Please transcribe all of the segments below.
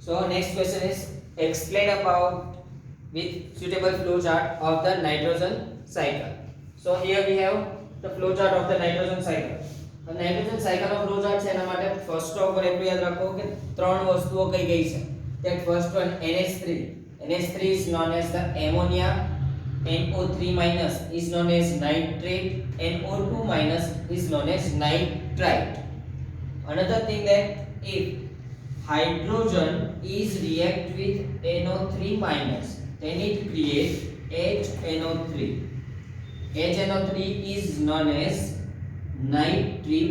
So next question is explain about with suitable flow chart of the nitrogen cycle. So here we have the flow chart of the nitrogen cycle. The nitrogen cycle no flow chart છે એના માટે first of all એટલું યાદ રાખો કે ત્રણ વસ્તુઓ કઈ ગઈ છે. That first one NH3. NH3 is known as the ammonia. NO3 minus is known as nitrate. NO2 minus is known as nitrite. Another thing that if hydrogen is react with NO3 minus, then it creates HNO3. HNO3 is known as nitric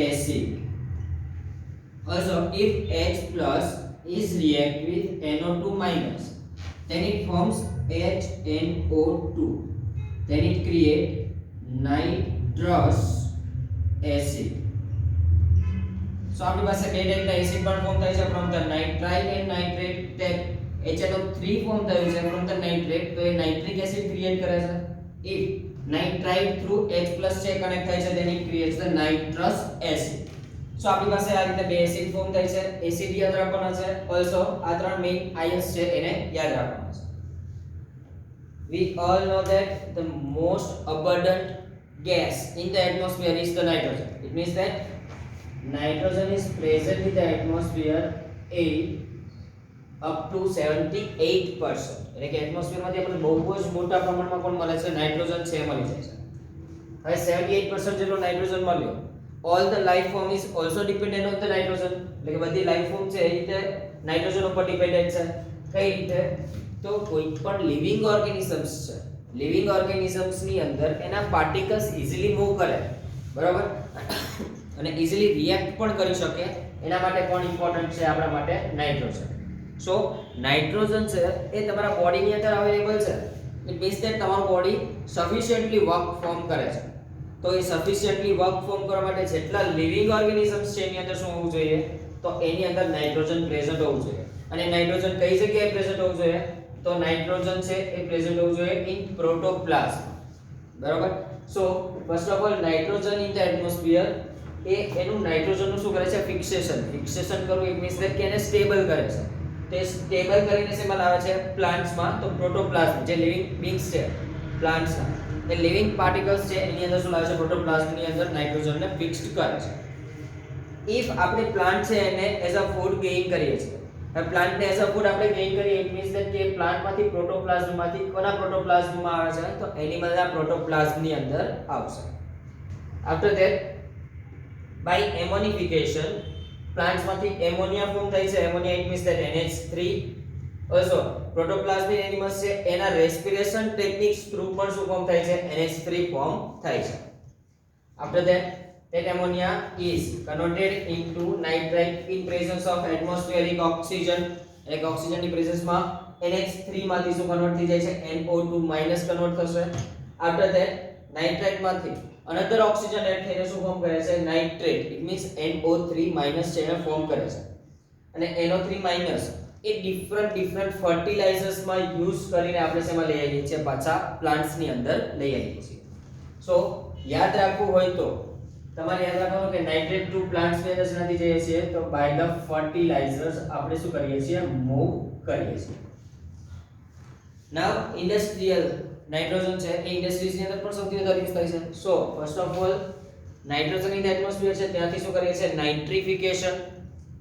acid. Also, if H plus is react with NO2 minus, then it forms HNO2. Then it creates nitrous acid. So આપણી પાસે બે ટાઈપના acid પણ form થાય છે from the nitrite and nitrate. that HNO3 form થયું છે from the nitrate, તો એ નાઇટ્રિક એસિડ ક્રિએટ કરે છે. if nitrite through H+ છે કનેક્ટ થાય છે then it creates the nitrous acid. so આપણી પાસે આ રીતે બે એસિડ ફોર્મ થાય છે. એસિડ યાદ રાખવાના છે, also આ ત્રણ મેઇન આયન્સ છે એને યાદ રાખવાના છે. we all know that the most abundant gas in the atmosphere is the nitrogen. It means that nitrogen is present in the atmosphere up to 78%. એટલે કે એટમોસ્ફિયર માંથી આપણે બહુ જ મોટા પ્રમાણમાં કોણ મળે છે? નાઇટ્રોજન છે મળી જાય છે. હવે 78% જેટલો નાઇટ્રોજન મળ્યો. all the life form is also dependent on the nitrogen. એટલે કે બધી લાઈફ ફોર્મ છે એ રીતે નાઇટ્રોજન ઉપર ડિપેન્ડન્ટ છે. કઈ રીતે? તો કોઈ પણ લિવિંગ ઓર્ગેનિઝમ્સ છે, લિવિંગ ઓર્ગેનિઝમ્સ ની અંદર એના પાર્ટિકલ્સ ઈઝીલી મૂવ કરે, બરાબર, અને ઈઝીલી રિએક્ટ પણ કરી શકે. એના માટે કોણ ઇમ્પોર્ટન્ટ છે આપણા માટે? નાઇટ્રોજન. સો નાઇટ્રોજન છે એ તમારા બોડીની અંદર અવેલેબલ છે. ઇટ મીન્સ ધેટ તમારું બોડી સફિશિયન્ટલી વર્ક ફોર્મ કરે છે. તો એ સફિશિયન્ટલી વર્ક ફોર્મ કરવા માટે જેટલા લિવિંગ ઓર્ગેનિઝમ્સ છે એની અંદર શું હોવું જોઈએ? તો એની અંદર નાઇટ્રોજન પ્રેઝન્ટ હોવું જોઈએ. અને નાઇટ્રોજન કઈ જગ્યાએ પ્રેઝન્ટ હોવું જોઈએ? તો નાઇટ્રોજન છે એ પ્રેઝન્ટ હોવું જોઈએ ઇન પ્રોટોપ્લાઝમ, બરાબર. So first of all nitrogen in the atmosphere એ એનું નાઇટ્રોજનનું શું કરે છે? ફિક્સેશન કરવું. ઇટ મીન્સ ધેટ કે એને સ્ટેબલ કરે છે. તે સ્ટેબલ કરીને શેમાં લાવે છે? પ્લાન્ટ્સમાં. તો પ્રોટોપ્લાઝમ જે લિવિંગ બીંગ્સ છે પ્લાન્ટ્સના, એ લિવિંગ પાર્ટિકલ્સ છે એની અંદર શું લાવે છે? પ્રોટોપ્લાઝમની અંદર નાઇટ્રોજનને ફિક્સ્ડ કરે છે. ઇફ આપણે પ્લાન્ટ છે એને એઝ અ ફૂડ ગેઇન કરીએ છીએ, હવે પ્લાન્ટને એઝ અ ફૂડ આપણે ગેઇન કરીએ, ઇટ મીન્સ ધેટ કે પ્લાન્ટમાંથી પ્રોટોપ્લાઝમમાંથી કોના પ્રોટોપ્લાઝમમાં આવે છે? તો એનિમલના પ્રોટોપ્લાઝમની અંદર આવશે. After that by ammonification plants માંથી એમોનિયા ફોર્મ થાય છે. Ammonia it means that NH3. also protoplasmic animals છે એના રેસ્પિરેશન ટેકનિક્સ થ્રુ પણ શું ફોર્મ થાય છે? NH3 ફોર્મ થાય છે. after that ammonia is converted into nitrite in presence of atmospheric oxygen. એક ઓક્સિજન ની પ્રેઝન્સ માં NH3 માંથી શું કન્વર્ટ થઈ જાય છે? NO2 માઈનસ કન્વર્ટ થશે. after that નાઇટ્રાઇટ માંથી another oxygen એડ થઈને શું ફોર્મ કરે છે? Nitrate. It means NO3 minus છે એને ફોર્મ કરે છે. અને NO3 માઈનસ એ ડિફરન્ટ ફર્ટિલાઇઝર્સ માં યુઝ કરીને આપણે શેમાં લઈ આવીએ છીએ? પાછા પ્લાન્ટ્સ ની અંદર લઈ આવીએ છીએ. સો યાદ રાખવું હોય તો તમારે યાદ રાખવાનું કે નાઇટ્રેટ ટુ પ્લાન્ટ્સ ની અંદર શેનાથી જઈએ છીએ? તો બાય ધ ફર્ટિલાઇઝર્સ આપણે શું કરીએ છીએ? મૂવ કરીએ છીએ. નાઉ ઇન્ડસ્ટ્રીયલ નાઇટ્રોજન છે એ ઇન્ડસ્ટ્રીઝ ની અંદર પણ સૌથી વધારે યુઝ થાય છે. સો first of all nitrogen in the atmosphere છે ત્યાંથી શું કરીએ છીએ?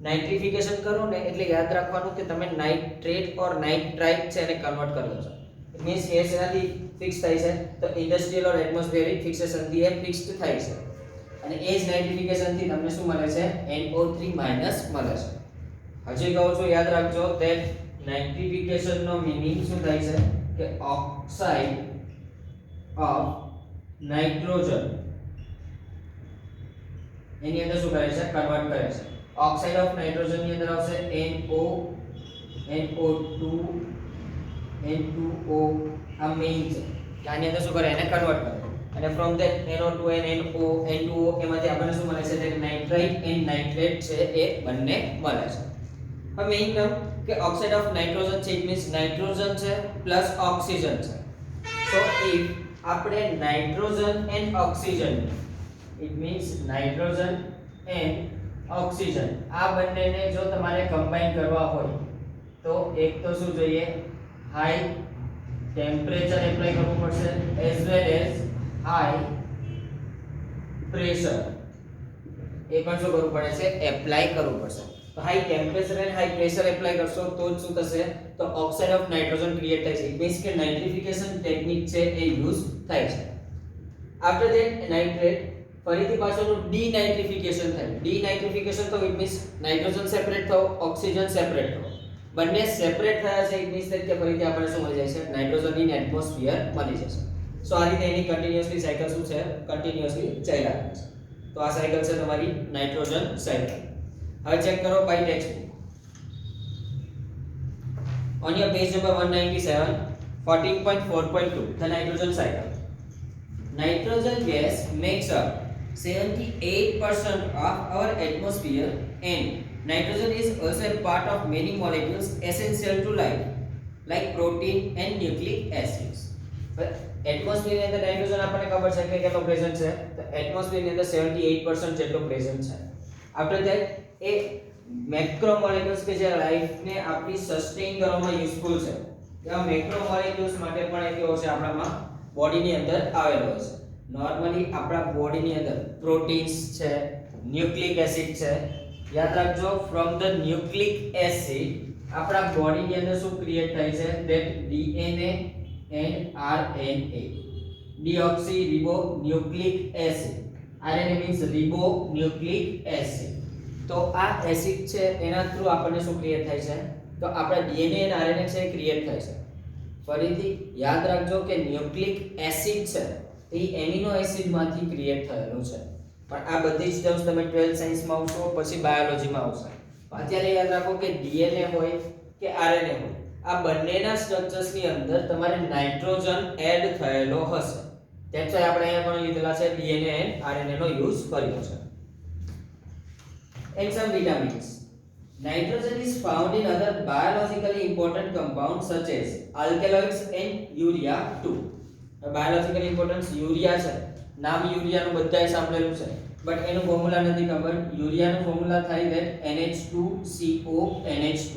નાઇટ્રિફિકેશન કરો ને એટલે યાદ રાખવાનું કે તમે નાઇટ્રેટ ઓર નાઇટ્રાઇટ છે એને કન્વર્ટ કરો છો. ઇટ મીન્સ એ શેનાથી ફિક્સ થાય છે? તો ઇન્ડસ્ટ્રીયલ ઓર એટમોસ્ફિયરિક ફિક્સેશન થી એ ફિક્સ્ડ થાય છે. અને એ જ નાઇટ્રિફિકેશન થી તમને શું મળે છે? NO3 માઈનસ મળે છે. હજી કહું છું યાદ રાખજો that નાઇટ્રિફિકેશન નો મીનિંગ શું થાય છે? કે ઓક્સાઇડ ઓફ નાઇટ્રોજન એની અંદર શું કરે છે? કન્વર્ટ કરે છે. ઓક્સાઇડ ઓફ નાઇટ્રોજન ની અંદર આવશે NO2 N2O. આ મેઇન છે કે આની અંદર શું કરે? એને કન્વર્ટ કરે. અને from that NO2 and N2O એમાંથી આપણને શું મળે છે? કે નાઇટ્રાઇટ એન્ડ નાઇટ્રેટ છે એ બંને મળે છે. હવે મેઇન ટર્મ કે ઓક્સાઇડ ઓફ નાઇટ્રોજન છે ઇટ મીન્સ નાઇટ્રોજન છે પ્લસ ઓક્સિજન છે. સો ઇફ આપણે nitrogen and oxygen, it means nitrogen and oxygen, આ બંનેને જો તમારે કમ્બાઈન કરવા હોય તો એક તો શું જોઈએ, હાઈ ટેમ્પરેચર એપ્લાય કરવું પડશે as well as high pressure, એ પણ શું કરવું પડે છે, એપ્લાય કરવું પડશે. તો હાઈ ટેમ્પરેચર અને હાઈ પ્રેશર એપ્લાય કરશો તો જ શું થશે, તો ઓક્સાઇડ ઓફ નાઇટ્રોજન ક્રિએટ થાય છે. ઇટ મીન્સ કે નાઇટ્રિફિકેશન ટેકનિક છે એ યુઝ થાય છે. આફ્ટર ધેટ નાઇટ્રેટ ફરીથી પાછળનું ડીનાઇટ્રિફિકેશન થાય. ડીનાઇટ્રિફિકેશન તો ઇટ મીન્સ નાઇટ્રોજન સેપરેટ થવો, ઓક્સિજન સેપરેટ થવો, બંને સેપરેટ થયા છે. ઇટ મીન્સ કે ફરીથી આપણને શું મળી જાય છે, નાઇટ્રોજન ઇન એટમોસ્ફિયર મળી જશે. સો આ રીતે એની કન્ટિન્યુઅસલી સાયકલ શું છે, કન્ટિન્યુઅસલી ચાલ્યા કરે છે. તો આ સાયકલ છે તમારી નાઇટ્રોજન સાયકલ. હવે ચેક કરો by textbook. On your page number 197, 14.4.2, the nitrogen cycle. Nitrogen gas makes up 78% of our atmosphere, and nitrogen is also a part of many molecules essential to life, like protein and nucleic acids. Atmosphere ની અંદર nitrogen આપણને ખબર છે કે કેટલો present છે, તો atmosphere ની અંદર 78% જેટલો પ્રેઝન્ટ છે. After that A macro molecules કે જે લાઈફ ને આપણી સસ્ટેઇન કરવામાં યુઝફુલ છે, એવા મેક્રો મોલેક્યુલ્સ માટે પણ એ કેવો છે, આપણામાં બોડી ની અંદર આવેલો હોય છે. નોર્મલી આપણા બોડી ની અંદર પ્રોટીન્સ છે, ન્યુક્લિક એસિડ છે. યાદ રાખજો, ફ્રોમ ધ ન્યુક્લિક એસિડ આપણા બોડી ની અંદર શું ક્રિએટ થાય છે, that DNA and RNA, deoxyribonucleic acid. RNA means ribonucleic acid. તો આ એસિડ છે એના થ્રુ આપણને શું ક્રિએટ થાય છે, તો આપણા DNA અને RNA છે ક્રિએટ થાય છે. ફરીથી યાદ રાખજો કે ન્યુક્લિક એસિડ છે એ એમિનો એસિડ માંથી ક્રિએટ થયેલું છે. પણ આ બધી જ ટર્મ્સ તમે 12th સાયન્સમાં આવશો, પછી બાયોલોજીમાં આવશે. અત્યારે યાદ રાખો કે DNA હોય કે RNA હોય, આ બંનેના સ્ટ્રક્ચર્સ ની અંદર તમારે નાઇટ્રોજન એડ થયેલો હશે. that's why આપણે અહીંયા પણ લીધેલા છે DNA and RNA નો યુઝ કર્યો છે. And some vitamins. Nitrogen is found in other biologically important compounds such as alkaloids and urea too. Biological importance urea છે, નામ યુરિયાનું બધાએ સાંભળેલું છે, બટ એનું ફોર્મ્યુલા નથી ખબર. યુરિયાનું ફોર્મ્યુલા થાય that NH2CONH2.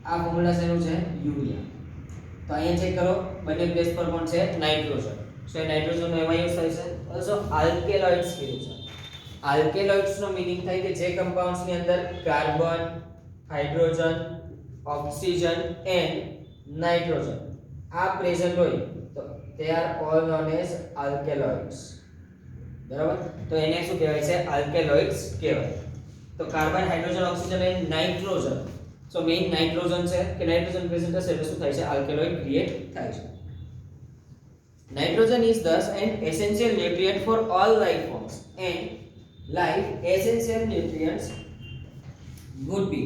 આ ફોર્મ્યુલા શેનું છે, યુરિયા. તો અહીંયા ચેક કરો, બંને પ્લેસ પર પણ છે નાઇટ્રોજન. સો એ નાઇટ્રોજનનો એમાં યુઝ થાય છે. ઓલસો આલ્કેલોઇડ્સ કીધું છે. આલ્કેલોઇડ્સ નો મીનિંગ થાય કે જે કમ્પાઉન્ડ્સ ની અંદર carbon, hydrogen, oxygen and nitrogen આ પ્રેઝન્ટ હોય તો they are all known as alkaloids. બરાબર, તો એને શું કહેવાય છે, આલ્કેલોઇડ્સ કહેવાય. તો carbon, hydrogen, oxygen and nitrogen. So main nitrogen છે કે નાઇટ્રોજન પ્રેઝન્ટ હશે એટલે શું થાય છે, આલ્કેલોઇડ ક્રિએટ થાય છે. Nitrogen is thus an essential nutrient for all life forms, and life essential nutrients would be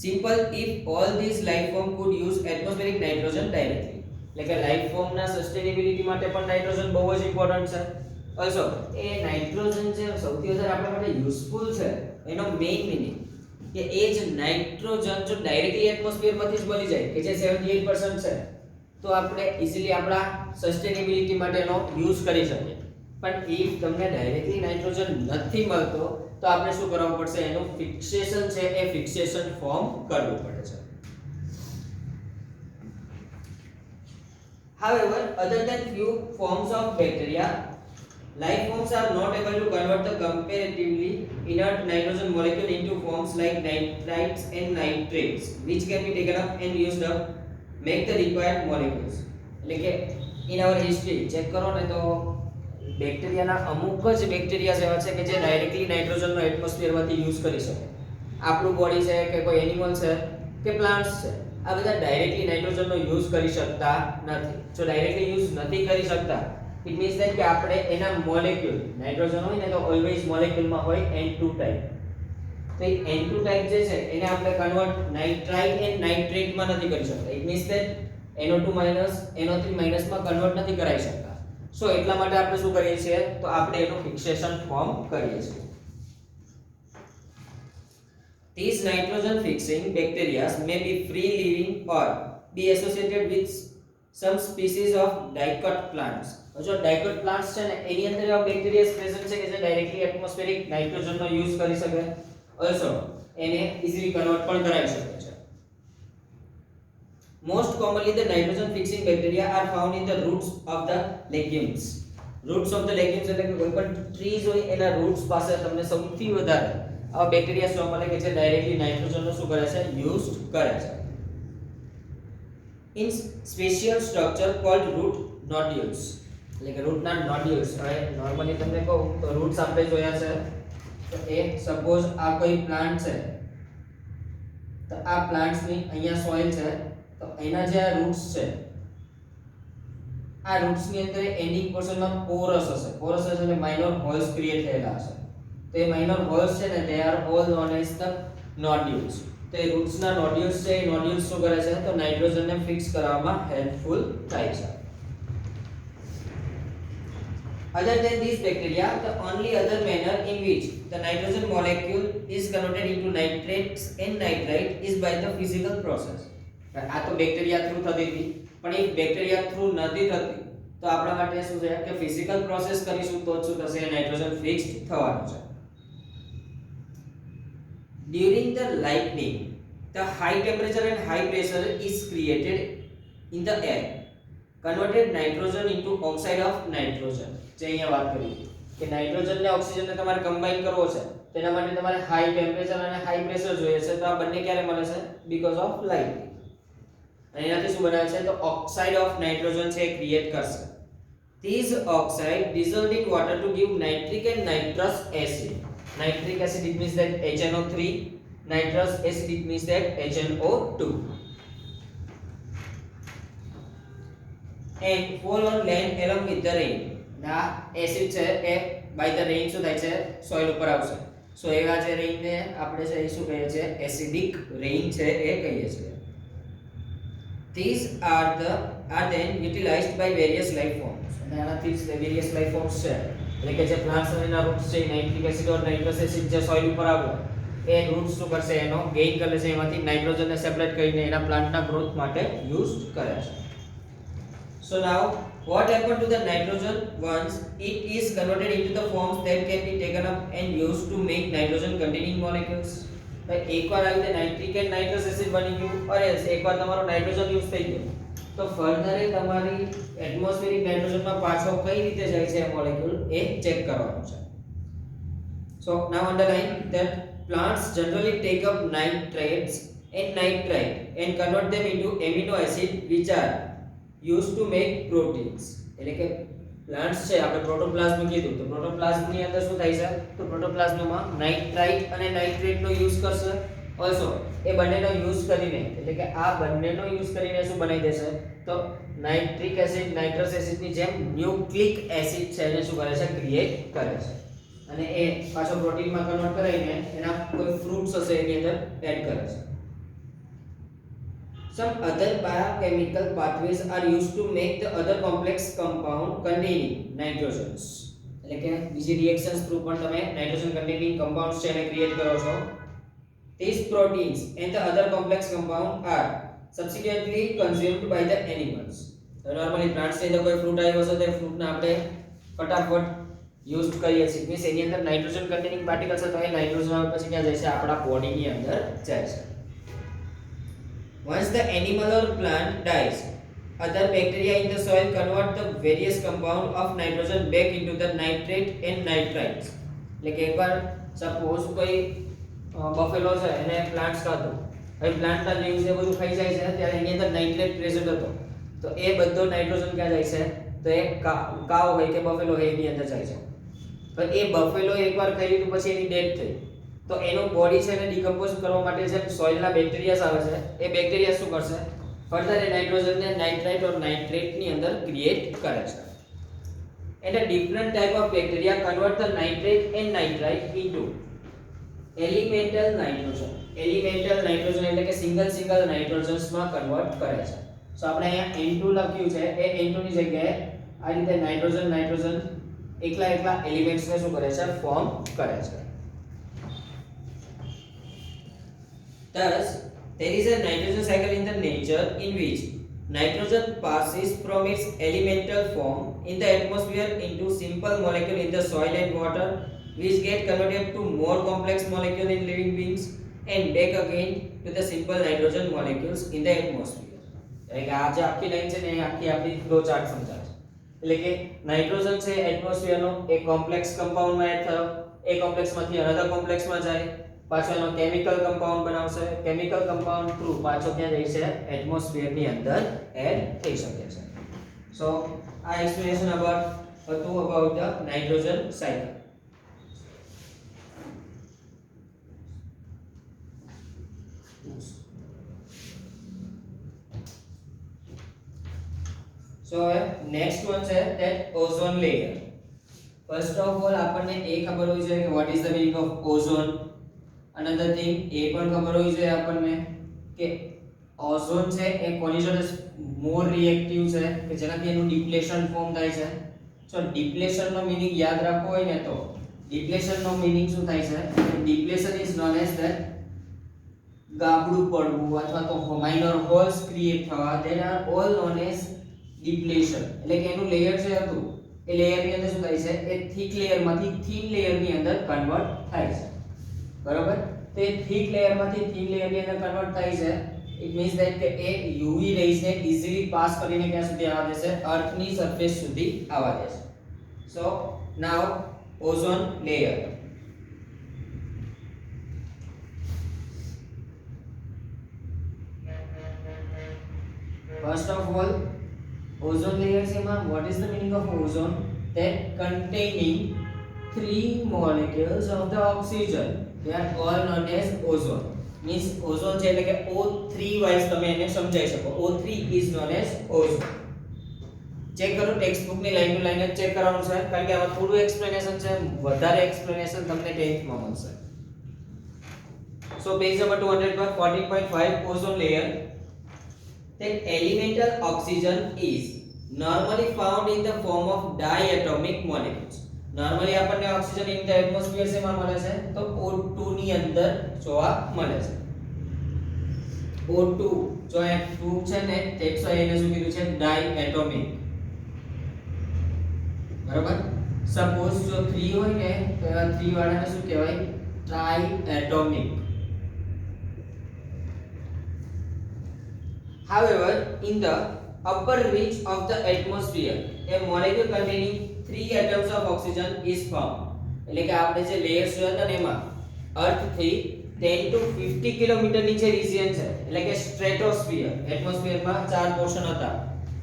simple if all these life form could use atmospheric nitrogen directly. એટલે કે લાઈફ ફોર્મ ના સસ્ટેનેબિલિટી માટે પણ nitrogen બહુ જ important છે. Also એ nitrogen જે સૌથી વધારે આપણા માટે યુઝફુલ છે, એનો મેઇન મીનિંગ કે એ જ નાઇટ્રોજન જો ડાયરેક્ટલી એટમોસ્ફિયર માંથી જ મળી જાય કે જે 78% છે, તો આપણે ઈઝીલી આપણા સસ્ટેનેબિલિટી માટે એનો યુઝ કરી શકીએ. પણ if તમને ડાયરેક્ટલી નાઇટ્રોજન નથી મળતો તો આપણે શું કરવું પડશે, એનું ફિક્સેશન છે એ ફિક્સેશન ફોર્મ કરવું પડે છે. However, other than few forms of bacteria, life forms are not able to convert the comparatively inert nitrogen molecule into forms like nitrites and nitrates, which can be taken up and used up, make the required molecules. એટલે કે in our history check કરો ને તો બેક્ટેરિયાના અમુક જ bacteria એવા છે કે જે ડાયરેક્ટલી નાઇટ્રોજનનો એટમોસ્ફિયરમાંથી યુઝ કરી શકે. આપણું બોડી છે કે કોઈ એનિમલ છે કે પ્લાન્ટ્સ છે, આ બધા ડાયરેક્ટલી નાઇટ્રોજનનો યુઝ કરી શકતા નથી. જો ડાયરેક્ટલી યુઝ નથી કરી શકતા, ઇટ મીન્સ ધેટ કે આપણે એના મોલેક્યુલ, નાઇટ્રોજન હોય ને તો ઓલવેઝ મોલેક્યુલમાં હોય N2 ટાઈપ. તો એ N2 ટાઈપ જે છે એને આપણે કન્વર્ટ નાઇટ્રાઇટ એન્ડ નાઇટ્રેટમાં નથી કરી શકતા. It means that NO2 NO3 માં કન્વર્ટ નથી કરાવી શકતા. સો એટલા માટે આપણે શું કરીએ છીએ, તો આપણે એનું ફિક્સેશન ફોર્મ કરીએ છીએ. These nitrogen fixing bacteria may be free living or be associated with some species of dicot plants. જો dicot plants છે ને એની અંદર એવા બેક્ટેરિયા પ્રેઝન્ટ છે કે જે ડાયરેક્ટલી એટમોસ્ફેરિક નાઇટ્રોજનનો યુઝ કરી શકે. ઓલ્સો એને ઇઝીલી કન્વર્ટ પણ કરાવી શકે છે. Most commonly, the nitrogen-fixing bacteria are found in the roots of the legumes. Roots of the legumes એટલે કે કોઈ પણ ટ્રીઝ હોય એના રૂટ્સ પાસે તમને સૌથી વધારે આવા બેક્ટેરિયા જોવા મળે કે જે ડાયરેક્ટલી નાઇટ્રોજનનો શું કરે છે, યુઝ કરે છે. In special structure called root nodules. એટલે કે રૂટના નોડ્યુલ્સ. હવે નોર્મલી તમને કહું તો રૂટ્સ આપણે જોયા છે, તો એ સપોઝ આ કોઈ પ્લાન્ટ છે, તો આ પ્લાન્ટ્સની અહીંયા સોઇલ છે, તો એના જે આ રૂટ્સ છે, આ રૂટ્સ ની અંદર એન્ડિંગ પોર્શનમાં પોરસ હશે. પોરસ હશે એટલે માઇનોર હોલ્સ ક્રિએટ થયેલા હશે. તો એ માઇનોર હોલ્સ છે ને, they are all known as the nodules. તો એ રૂટ્સ ના નોડ્યુલ્સ છે, એ નોડ્યુલ્સ શું કરે છે, તો નાઇટ્રોજન ને ફિક્સ કરવામાં હેલ્પફુલ થાય છે. Other than these bacteria, the only other manner in which the nitrogen molecule is converted into nitrates and nitrite is by the physical process. આ તો બેક્ટેરિયા થ્રુ થતી હતી, પણ એ બેક્ટેરિયા થ્રુ નથી થતી, તો આપણા માટે શું છે કે ફિઝિકલ પ્રોસેસ કરીશું તો શું થશે, નાઇટ્રોજન ફિક્સ્ડ થવાનું છે. During the lightning, the high temperature and high pressure is created in the air. Converted nitrogen into oxide of nitrogen. જે અહીંયા વાત કરી કે નાઇટ્રોજન ને ઓક્સિજન ને તમારે કમ્બાઈન કરવો છે, તેના માટે તમારે હાઈ ટેમ્પરેચર અને હાઈ પ્રેશર જોઈએ છે. તો આ બંને ક્યારે મળે છે, બીકોઝ ઓફ લાઇટનિંગ. અને એનાથી શું બને છે, તો ઓક્સાઇડ ઓફ નાઇટ્રોજન છે ક્રિએટ કરશે. These oxide dissolved in water to give nitric and nitrous acid. Nitric acid it means that HNO3, nitrous acid it means that HNO2. And fall on land along with the rain. ના acid છે એ by the rain શું થાય છે, soil ઉપર આવશે. સો એવા જે rain ને આપણે છે એ શું કહીએ છીએ, એસિડિક રેઇન છે એ કહીએ છીએ. These are then utilized by various life forms. અને આનાથી જ વેરિયસ લાઈફ ફોર્મ્સ છે, એટલે કે જે પ્લાન્ટ્સ એના રૂટ્સ છે, નાઇટ્રિક એસિડ ઓર નાઇટ્રસ એસિડ જે સોઇલ ઉપર આવ્યો એ રૂટ્સ શું કરશે, એનો ગેઇન કરે છે, એમાંથી નાઇટ્રોજન ને સેપરેટ કરીને એના પ્લાન્ટના ગ્રોથ માટે યુઝ કરે છે. So now what happened to the nitrogen once it is converted into the forms that can be taken up and used to make nitrogen containing molecules? એકવાર આવી રીતે નાઇટ્રિક એન્ડ નાઇટ્રસ એસિડ બની ગયું, અરે એકવાર તમારો નાઇટ્રોજન યુઝ થઈ ગયો, તો ફર્ધર એ તમારી એટમોસ્ફિયરિક નાઇટ્રોજનમાં પાછો કઈ રીતે જાય છે મોલેક્યુલ એ ચેક કરવાનું છે. So now underline that plants generally take up nitrates and nitrite and convert them into amino acid which are used to make proteins. એટલે કે પ્લાન્ટ્સ છે, આપણે પ્રોટોપ્લાઝમ કીધું, તો પ્રોટોપ્લાઝમની અંદર શું થાય છે, તો પ્રોટોપ્લાઝમમાં નાઇટ્રાઇટ અને નાઇટ્રેટનો યુઝ કરશે. ઓલસો એ બંનેનો યુઝ કરીને, એટલે કે આ બંનેનો યુઝ કરીને શું બનાવી દેશે, તો નાઇટ્રિક એસિડ નાઇટ્રસ એસિડની જેમ ન્યુક્લિક એસિડ છે એને શું કરે છે, ક્રિએટ કરે છે. અને એ પાછો પ્રોટીનમાં કન્વર્ટ કરીને એના કોઈ ફ્રૂટ્સ હશે એની અંદર એડ કરે છે. Some other biochemical pathways are used to make the other complex compound containing nitrogens. એટલે કે બીજી રિએક્શન્સ થ્રુ પણ તમે નાઇટ્રોજન કન્ટેનિંગ કમ્પાઉન્ડ્સ છે એને ક્રિએટ કરો છો. These proteins and the other complex compound are subsequently consumed by the animals. Normally plants ની અંદર કોઈ ફ્રૂટ આવ્યો હશે તો ફ્રૂટને આપણે ફટાફટ યુઝ કરીએ છીએ, મીન્સ એની અંદર નાઇટ્રોજન કન્ટેનિંગ પાર્ટિકલ્સ છે, તો એ નાઇટ્રોજન પછી ક્યાં જાય છે, આપણા બોડીની અંદર જાય છે. Once the animal or plant dies, other bacteria in the soil convert the various compound of nitrogen back into the nitrate and nitrites. એટલે કે એકવાર સપોઝ કોઈ બફેલો છે એને પ્લાન્ટ્સ ખાતો, હવે પ્લાન્ટના લીવ્સ એ બધું ખાઈ જાય છે, ત્યારે એની અંદર નાઇટ્રેટ પ્રેઝન્ટ હતો, તો એ બધો નાઇટ્રોજન ક્યાં જાય છે, તો એ કાવ હોય કે બફેલો હોય એની અંદર જાય છે. તો એ બફેલો એકવાર ખાઈ લીધું પછી એની ડેથ થઈ, તો એનો બોડી છે એને ડિકમ્પોઝ કરવા માટે જે સોઇલના બેક્ટેરિયાસ આવે છે એ બેક્ટેરિયા શું કરશે, ફર્ધર એ નાઇટ્રોજનને નાઇટ્રાઇટ ઓર નાઇટ્રેટની અંદર ક્રિએટ કરે છે. And a different type of bacteria convert the nitrate and nitrite into elemental nitrogen. Elemental nitrogen એટલે કે સિંગલ નાઇટ્રોજન્સ માં કન્વર્ટ કરે છે. સો આપણે અહીંયા N2 લખ્યું છે, એ N2 ની જગ્યાએ આ રીતે નાઇટ્રોજન એકલા એલિમેન્ટ્સ ને શું કરે છે, ફોર્મ કરે છે. Thus, there is a nitrogen cycle in the nature in which nitrogen passes from its elemental form in the atmosphere into simple molecule in the soil and water which get converted to more complex molecule in living beings and back again to the simple nitrogen molecules in the atmosphere. એટલે કે આ જે આખી line છે ને એ આખી આપણી flow chart સમજાવે છે. એટલે કે નાઇટ્રોજન છે એટમોસ્ફિયરનો એક કોમ્પ્લેક્સ કમ્પાઉન્ડમાં એડ થયો, એ કોમ્પ્લેક્સમાંથી અનધર કોમ્પ્લેક્સમાં જાય, પાછો એનો કેમિકલ કમ્પાઉન્ડ બનાવશે, કેમિકલ કમ્પાઉન્ડ થ્રુ પાછો ક્યાં જાય છે એટમોસ્ફિયરની અંદર એડ થઈ શકે છે. સો આ એક્સપ્લેનેશન હતું about the nitrogen cycle. So next one છે that ozone layer. First of all આપણને એ ખબર હોવી જોઈએ કે what is the meaning of ozone. Another thing એ પણ ખબર હોવી જોઈએ આપણને કે ઓઝોન છે એ કોની જોડે મોર રિએક્ટિવ છે કે જેનાથી એનું ડિપ્લેશન ફોર્મ થાય છે. સો ડિપ્લેશન નો મીનિંગ યાદ રાખવો હોય ને તો ડિપ્લેશન નો મીનિંગ શું થાય છે? Depletion is known as that ગાબડું પડવું અથવા તો માઇનર હોલ્સ ક્રિએટ થવા, then are all known as depletion. એટલે કે એનું લેયર જે હતું એ લેયર ની અંદર શું થાય છે એ થિક લેયર માંથી થિન લેયર ની અંદર કન્વર્ટ થાય છે. બરોબર? તો એ થિક લેયર માંથી થિન લેયર ની અંદર કન્વર્ટ થાય છે. ઇટ મીન્સ ધેટ કે એ યુવી રેઝ ને ઈઝીલી પાસ કરીને ક્યાં સુધી આવવા દે છે? અર્થ ની સરફેસ સુધી આવવા દે છે. So now ozone layer. First of all, ozone layer से मां what is the meaning of ozone? That containing three molecules of the oxygen. They are all known as ozone. Means ozone છે એટલે કે O3 wise તમે એને સમજાઈ શકો. O3 is known as ozone. Check કરો ટેક્સ્ટ બુક ની line to line જ ચેક કરવાનું છે કારણ કે આમાં થોડું એક્સપ્લેનેશન છે, વધારે એક્સપ્લેનેશન તમને 10th માં મળશે. સો page number 214.5 ozone layer. That elemental oxygen is normally found in the form of diatomic molecules. Normally આપણને ઓક્સિજન ઇન ધ એટમોસ્ફિયર શેમાં મળે છે? તો O2 ની અંદર જોવા મળે છે. O2 જો એ 2 છે ને that's why એને શું કીધું છે? ડાયએટોમિક. બરાબર? સપોઝ જો 3 હોય ને તો 3 વાળાને શું કહેવાય? ટ્રાયએટોમિક. However, in the upper reach of the atmosphere, a molecule containing 3 atoms of oxygen is found. એટલે કે આપણે જે લેયર્સ જોયા હતા ને એમાં અર્થ થી 10 to 50 કિલોમીટર નીચે રિજિયન છે. એટલે કે સ્ટ્રેટોસ્ફિયર. એટમોસ્ફિયરમાં 4 પોર્શન હતા.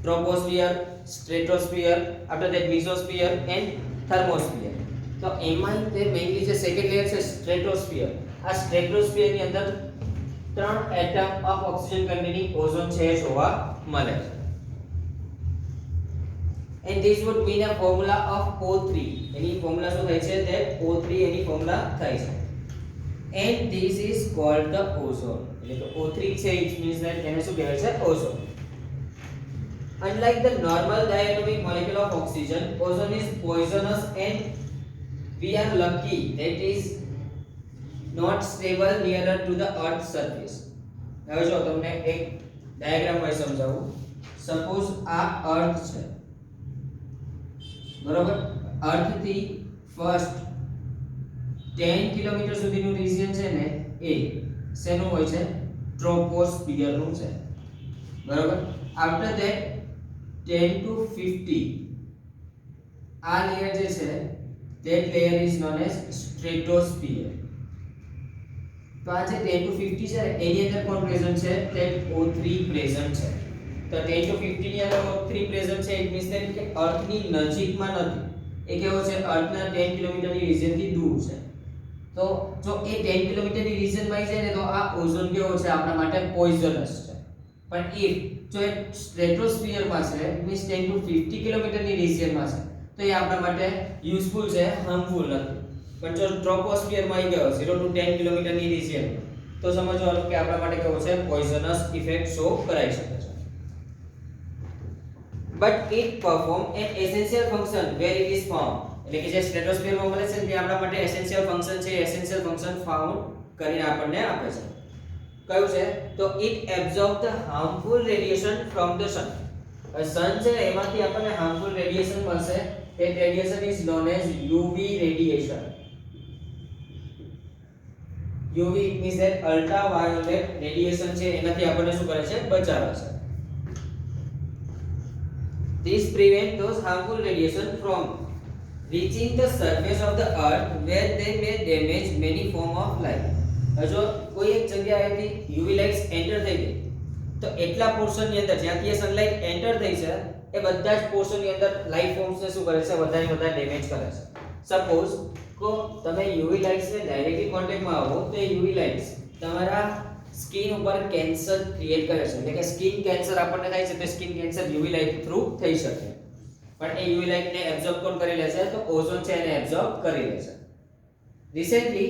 Troposphere, stratosphere, after that mesosphere and thermosphere. તો એમાં તે મેઇનલી જે સેકન્ડ લેયર છે સ્ટ્રેટોસ્ફિયર. આ સ્ટ્રેટોસ્ફિયર ની અંદર 3 atom of oxygen containing ozone છે જોવા મળે છે. And this would mean a formula of O3. Any formula શું થાય છે? that O3 એની ફોર્મ્યુલા થાય છે. And this is called the ozone. એટલે કે O3 છે it means that એને શું કહેવાય છે? ozone. Unlike the normal diatomic molecule of oxygen, ozone is poisonous and we are lucky that is not stable nearer to the earth surface. હવે જો તમને એક ડાયાગ્રામ માં સમજાવું. સપોઝ આ અર્થ છે. બરોબર? અર્થ થી ફર્સ્ટ 10 કિલોમીટર સુધીનું રિજિયન છે ને એ શેનું હોય છે? ટ્રોપોસ્ફિયર નું છે. બરોબર? આફ્ટર ધેટ 10 to 50 આ લેયર જે છે that layer is known as stratosphere. તો આ જે 10 to 50 છે એની અંદર કોણ પ્રેઝન્ટ છે? that O3 પ્રેઝન્ટ છે. તો 10 to 50 ની અંદર O3 પ્રેઝન્ટ છે. ઇટ મીન્સ ધેટ કે અર્થ ની નજીકમાં નથી. એ કેવો છે? અર્થ ના 10 કિલોમીટરની રિજિયન થી દૂર છે. તો જો એ 10 કિલોમીટરની રિજિયન માં જાય ને તો આ ઓઝોન કેવો છે? આપણા માટે પોઈઝનસ છે. પણ ઇફ જો એ સ્ટ્રેટોસ્ફિયર માં છે મીન્સ 10 to 50 કિલોમીટરની રિજિયન માં છે તો એ આપણા માટે યુઝફુલ છે, હાર્મફુલ નથી. પણ જો ટ્રોપોસ્ફિયર માં આવી ગયો 0 to 10 કિલોમીટરની રિજિયન તો સમજવાનું કે આપણા માટે કેવો છે? પોઈઝનસ ઇફેક્ટ શો કરાઈ શકે છે. But it perform an essential function where it is found. એટલે કે જે સ્ટ્રેટોસ્ફિયર માં મળે છે તે આપણા માટે એસેન્શિયલ ફંક્શન છે. એસેન્શિયલ ફંક્શન ફાઉન્ડ કરીને આપણને આપે છે. કયું છે? તો it absorb the harmful radiation from the sun. સન છે એમાંથી આપણને હાર્મફુલ રેડિયેશન મળશે. that radiation is known as UV radiation. UV it means that ultraviolet radiation છે એનાથી આપણને શું કરે છે બચાવે છે. This prevent those harmful radiation from reaching the surface of the earth where they may damage many form of life. જો કોઈ એક જગ્યાએથી UV લાઇટ્સ એન્ટર થઈ ગઈ તો એટલા પોર્શનની અંદર જ્યાંથી એ સનલાઇટ એન્ટર થઈ છે એ બધા જ પોર્શનની અંદર લાઈફ ફોર્મ્સને શું કરે છે વધારે વધારે ડેમેજ કરે છે. સપોઝ કો તમે UV લાઇટ્સને ડાયરેક્ટલી કોન્ટેક્ટમાં આવો તો એ UV લાઇટ્સ તમારા સ્કિન ઉપર કેન્સર ક્રિએટ કરે છે, એટલે કે સ્કિન કેન્સર આપણને થાય છે તો skin cancer UV light through થઈ શકે. પણ એ UV લાઇટને એબ્ઝોર્બ કોણ કરી લે છે તો ઓઝોન છે એને એબ્ઝોર્બ કરી લે છે. Recently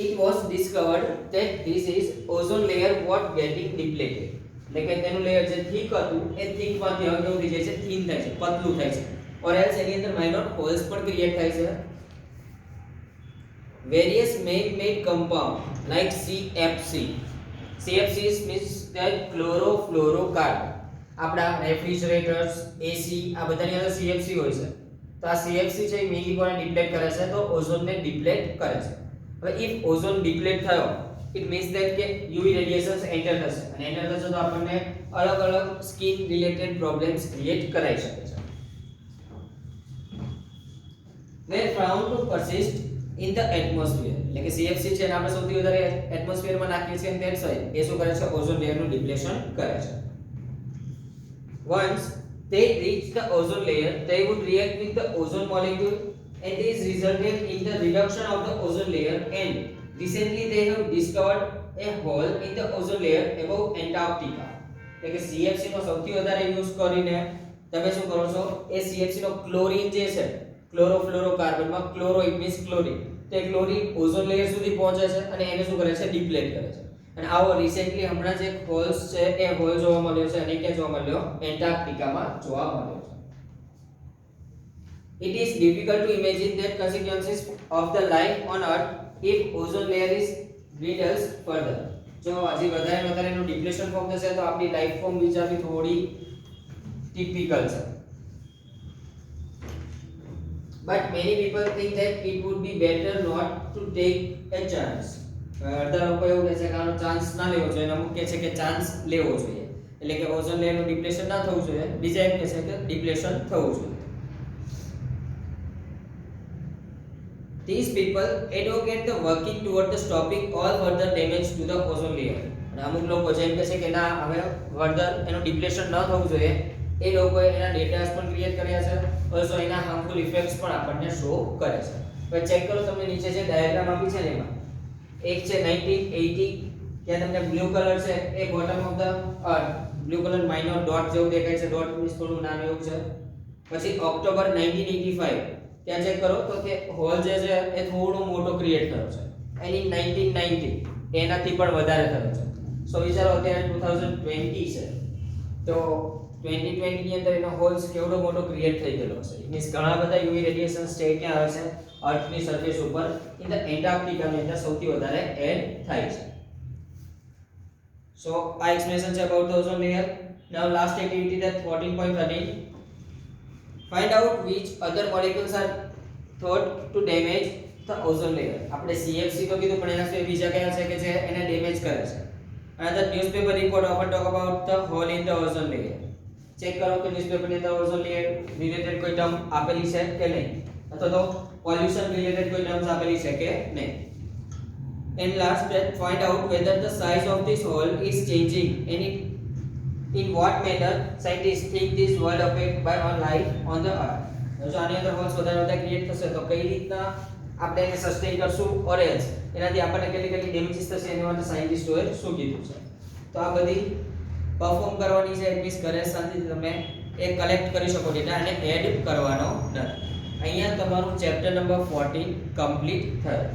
it was discovered that this is ozone layer what getting depleted. એટલે કે તેનું લેયર જે થીક હતું એ થીક માંથી હવે કેવું થઈ જાય છે થીન થાય છે, પતલું થાય છે, ઓર એલ્સ એની અંદર માઇનોર હોલ્સ પણ ક્રિએટ થાય છે. Various man-made compound like CFC means that chlorofluorocarbon. આપણા રેફ્રિજરેટર્સ, એસી આ બધાની અંદર CFC હોય છે. તો આ CFC છે એ મેઇનલી કોને ડિપ્લેટ કરે છે તો ઓઝોનને ડિપ્લેટ કરે છે. હવે ઇફ ઓઝોન ડિપ્લેટ થયો ઇટ મીન્સ ધેટ કે UV રેડિએશન્સ એન્ટર થશે અને એન્ટર થશે તો આપણને અલગ અલગ સ્કિન રિલેટેડ પ્રોબ્લેમ્સ ક્રિએટ કરાઈ શકે છે. They found to persist in the atmosphere. એટલે કે CFC છે ને આપણે સૌથી વધારે એટમોસ્ફિયરમાં નાખીએ છીએ અને that's why એ શું કરે છે ઓઝોન લેયરનું ડિપ્લેશન કરે છે. Once they reach the ozone layer they would react with the ozone molecule and this resulted in the reduction of the ozone layer and recently they have discovered a hole in the ozone layer above Antarctica. એટલે કે CFC નો સૌથી વધારે use કરીને તમે શું કરો છો એ CFC નો chlorine જે છે ક્લોરોફ્લોરોકાર્બન માં ક્લોરો ઇટ મીન્સ ક્લોરીન તે ક્લોરીન ઓઝોન લેયર સુધી પહોંચે છે અને એને શું કરે છે ડિપ્લેટ કરે છે. અને આવો રિસેન્ટલી હમણાં જે હોલ્સ છે એ હોલ જોવા મળ્યો છે અને ક્યાં જોવા મળ્યો એન્ટાર્કટિકામાં જોવા મળ્યો છે. It is difficult to imagine that consequences of the life on earth if ozone layer is dwindles further. જો હજી વધારે વધારે એનું ડિપ્લેશન ફોર્મ થશે તો આપણી લાઈફ ફોર્મ વિચારવી થોડી ટિપિકલ છે. But many people think that it would be better not to take a chance. અડધા લોકો એવું કહે છે કે આનો ચાન્સ ના લેવો જોઈએ, અમુક કહે છે કે ચાન્સ લેવો જોઈએ, એટલે કે ઓઝોન લેયરનું ડિપ્લેશન ના થવું જોઈએ, બીજા એમ કહે છે કે ડિપ્લેશન થવું જોઈએ. These people advocate the working toward the stopping all further damage to the ozone layer. અને અમુક લોકો જેમ કહે છે કે ના હવે ફર્ધર એનું ડિપ્લેશન ન થવું જોઈએ, એ લોકોએ એના ડેટાસ પણ ક્રિએટ કર્યા છે, ઓલસો એના હાર્મફુલ ઇફેક્ટ્સ પણ આપણને શો કરે છે. હવે ચેક કરો, તમને નીચે જે ડાયાગ્રામ આપી છે ને એમાં એક છે 1980, ત્યાં તમને બ્લુ કલર છે એ bottom of the earth, blue colour minor dot જેવું દેખાય છે, ડોટ મીન્સ થોડું નાનું એવું છે. પછી ઓક્ટોબર 1985 ત્યાં ચેક કરો તો કે હોલ જે છે એ થોડો મોટો ક્રિએટ થયો છે, એની 1990 એનાથી પણ વધારે થયો છે. સો વિચારો અત્યારે 2020 છે તો 2020 ની અંદર એનો હોલ્સ કેવડો મોટો ક્રિએટ થઈ ગયેલો છે. ઇટ મીન્સ ઘણા બધા યુવી રેડિએશન સ્ટે ક્યાં આવે છે અર્થની સરફેસ ઉપર, ઇન ધ એન્ટાર્કટિકાની અંદર સૌથી વધારે એડ થાય છે. સો આ એક્સપ્લેનેશન છે about the ozone layer. Now last activity that 14.13 find out which other molecules are thought to damage the ozone layer. આપણે CFC તો કીધું પણ એના સિવાય બીજા કયા છે કે જે એને ડેમેજ કરે છે. Another newspaper report often talk about the hole in the ozone layer. Check કરો કે ન્યૂઝપેપર ની અંદર ઓઝોન લેયર રિલેટેડ કોઈ ટર્મ આપેલી છે કે નહીં, અથવા તો પોલ્યુશન રિલેટેડ કોઈ ટર્મ્સ આપેલી છે કે નહીં. And last that find out whether the size of this hole is changing and in what manner scientists think this world affect by on life on the earth. જો આની અંદર holes વધારે create થશે તો કઈ રીતના આપણે એને સસ્ટેન કરશું, ઓર એલ્સ એનાથી આપણને કેટલી ડેમેજીસ થશે એના માટે સાયન્ટિસ્ટોએ શું કીધું છે. તો આ બધી પરફોર્મ કરવાની છે, એટ મીન્સ ઘરે શાંતિથી તમે એ કલેક્ટ કરી શકો ડેટા અને એડ કરવાનો નથી. અહીંયા તમારું ચેપ્ટર નંબર 14 કમ્પ્લીટ થયું.